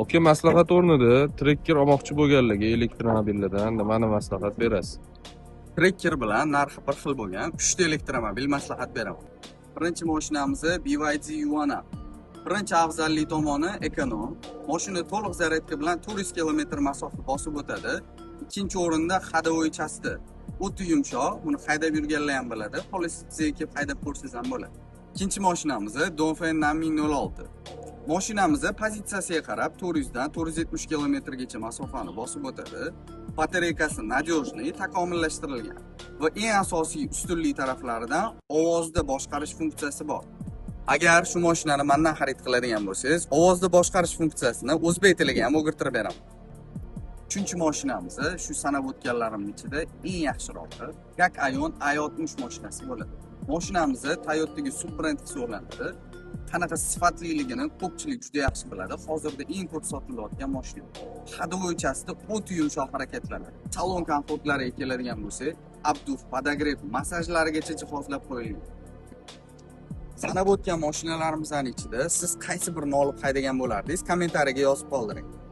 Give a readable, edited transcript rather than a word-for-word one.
Aka maslahat o'rnida trekker olmoqchi bo'lganlarga elektromobillardan nimani maslahat berasiz? Trekker bilan narxi bir xil bo'lgan 3 ta elektromobil maslahat beraman. Birinchi mashinamiz BYD Yuana. Birinchi afzallik tomoni ekonom. Mashina to'liq zaryadka bilan 400 km masofa bosib o'tadi. Ikkinchi o'rinda ходовой части. O'ti yumshoq, buni haydab yurganlar ham biladi. Politsiyga kelib haydab ko'rsangiz ham bo'ladi. Ikkinchi mashinamiz Dongfeng Nanming 06. Mashinamiz pozitsiyasiga qarab 400 dan 470 km gacha masofani bosib o'tadi. Batareykasi nadежный, takomillashtirilgan va eng asosiy ustunlik taraflaridan ovozda boshqarish funksiyasi bor. Agar shu mashinani mendan xarid qiladigan bo'lsangiz, ovozda boshqarish funksiyasini o'zbek tiliga ham o'girtirib beraman. Uchinchi mashinamiz shu sanab o'tganlarimning ichida eng yaxshirog'i Gak Aion i60 mashinasi bo'ladi. Mashinamiz Toyotaga subbrend hisoblanadi. Qanaqa sifatliligini ko'pchilik juda yaxshi biladi. Hozirda eng ko'p sotilayotgan mashina. ходовой части o'ta yumshoq harakatlanadi. Salon komfortlariga keladigan bo'lsak, abduf, podogrev, massajlarigacha jihozlab qo'yilgan. Sanab o'tgan mashinalarimizning ichida siz qaysi birini olib haydagan bo'lardingiz? Kommentariyaga yozib qoldiring.